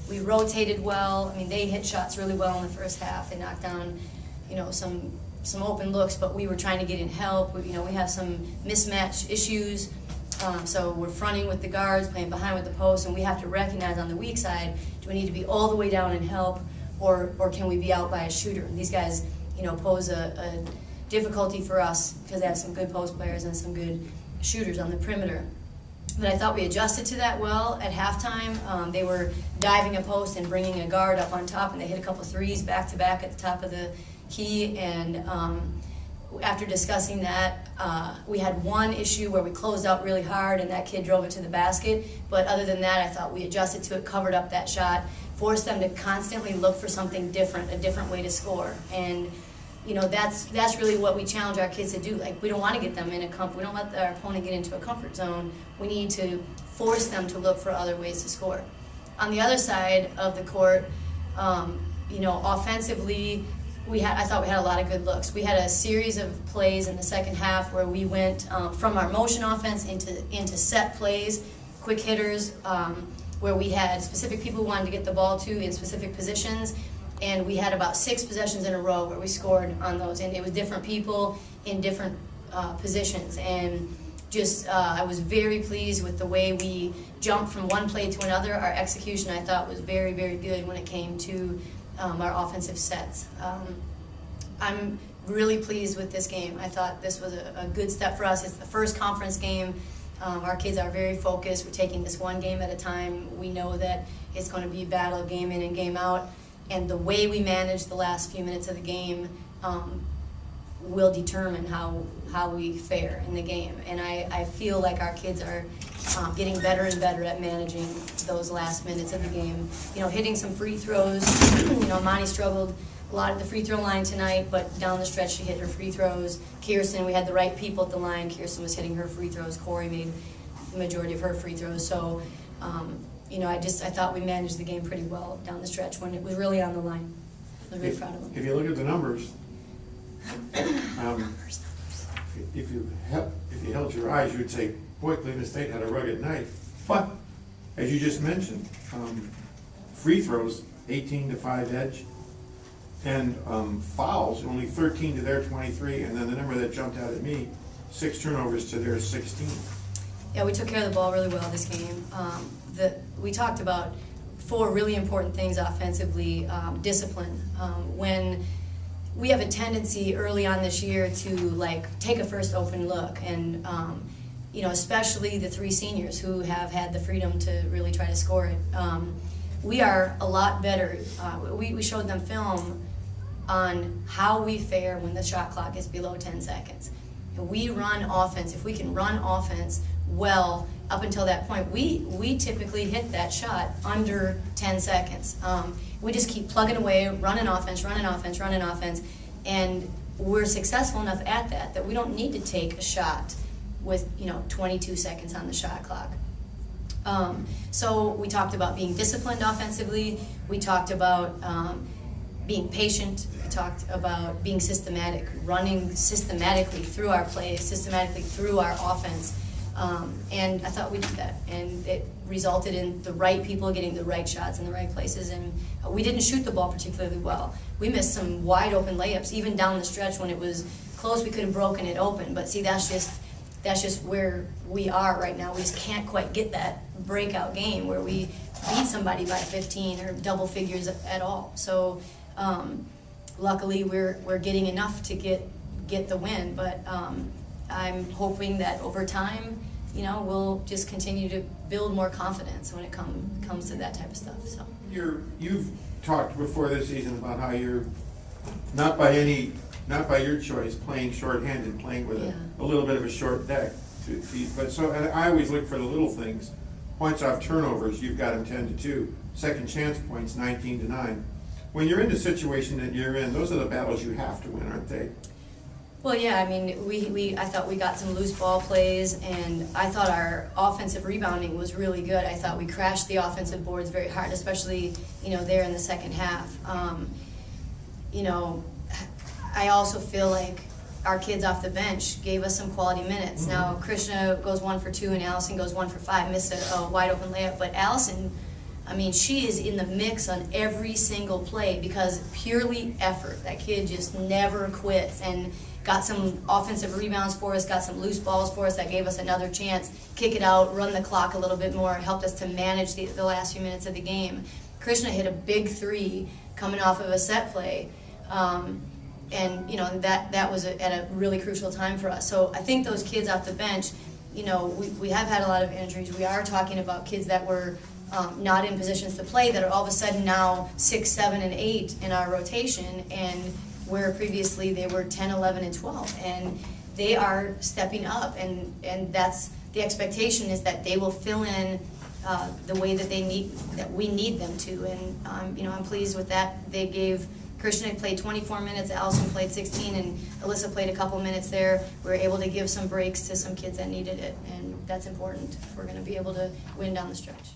We rotated well. I mean, they hit shots really well in the first half. They knocked down, some open looks, but we were trying to get in help. We have some mismatch issues. So we're fronting with the guards, playing behind with the post, and we have to recognize on the weak side, do we need to be all the way down and help, or can we be out by a shooter? And these guys, pose a difficulty for us because they have some good post players and some good shooters on the perimeter. But I thought we adjusted to that well at halftime. They were diving a post and bringing a guard up on top, and they hit a couple threes back-to-back at the top of the key. And after discussing that, we had one issue where we closed out really hard, and that kid drove it to the basket. But other than that, I thought we adjusted to it, covered up that shot, forced them to constantly look for something different, a different way to score. And that's really what we challenge our kids to do. Like, we don't want to get them in a comfort. We don't let our opponent get into a comfort zone. We need to force them to look for other ways to score. On the other side of the court, offensively, I thought we had a lot of good looks. We had a series of plays in the second half where we went from our motion offense into set plays, quick hitters, where we had specific people we wanted to get the ball to in specific positions. And we had about 6 possessions in a row where we scored on those, and it was different people in different positions. And just I was very pleased with the way we jumped from one play to another. Our execution, I thought, was very, very good when it came to our offensive sets. I'm really pleased with this game. I thought this was a good step for us. It's the first conference game. Our kids are very focused. We're taking this one game at a time. We know that it's going to be a battle game in and game out. And the way we manage the last few minutes of the game will determine how we fare in the game. And I feel like our kids are getting better and better at managing those last minutes of the game. Hitting some free throws. Monty struggled a lot at the free throw line tonight, but down the stretch she hit her free throws. Kirsten, we had the right people at the line. Kirsten was hitting her free throws. Corey made the majority of her free throws. So, I thought we managed the game pretty well down the stretch when it was really on the line. I was very proud of them. If you look at the numbers, if you held your eyes, you would say, boy, Cleveland State had a rugged night. But, as you just mentioned, free throws, 18-5 edge, and fouls, only 13 to their 23, and then the number that jumped out at me, 6 turnovers to their 16. Yeah, we took care of the ball really well this game. We talked about 4 really important things offensively. Discipline. When we have a tendency early on this year to take a first open look, and especially the 3 seniors who have had the freedom to really try to score it. We are a lot better. We showed them film on how we fare when the shot clock is below 10 seconds. We run offense. If we can run offense well up until that point, we typically hit that shot under 10 seconds. We just keep plugging away, running offense, and we're successful enough at that we don't need to take a shot with 22 seconds on the shot clock. So we talked about being disciplined offensively. We talked about being patient. We talked about being systematic, running systematically through our plays, systematically through our offense. And I thought we did that, and it resulted in the right people getting the right shots in the right places. And we didn't shoot the ball particularly well. We missed some wide open layups, even down the stretch when it was close. We could have broken it open, but see, that's just where we are right now. We just can't quite get that breakout game where we beat somebody by 15 or double figures at all. So luckily we're getting enough to get the win, but I'm hoping that over time, we'll just continue to build more confidence when it comes to that type of stuff. So you've talked before this season about how you're not by your choice playing short-handed, playing with a little bit of a short deck. And I always look for the little things. Points off turnovers, you've got them 10-2. Second chance points, 19-9. When you're in the situation that you're in, those are the battles you have to win, aren't they? Well, yeah, I mean, I thought we got some loose ball plays, and I thought our offensive rebounding was really good. I thought we crashed the offensive boards very hard, especially, there in the second half. I also feel like our kids off the bench gave us some quality minutes. Mm-hmm. Now, Krishna goes 1 for 2, and Allison goes 1 for 5, missed a wide open layup, but Allison I mean, she is in the mix on every single play because purely effort. That kid just never quits and got some offensive rebounds for us, got some loose balls for us that gave us another chance, kick it out, run the clock a little bit more, helped us to manage the last few minutes of the game. Krishna hit a big three coming off of a set play. And you know, that was at a really crucial time for us. So I think those kids off the bench, you know, we have had a lot of injuries. We are talking about kids that were not in positions to play that are all of a sudden now 6, 7, and 8 in our rotation, and where previously they were 10, 11, and 12. And they are stepping up, and that's the expectation, is that they will fill in the way that we need them to. And you know, I'm pleased with that. They gave Krishna played 24 minutes, Allison played 16, and Alyssa played a couple minutes there. We were able to give some breaks to some kids that needed it, and that's important if we're going to be able to win down the stretch.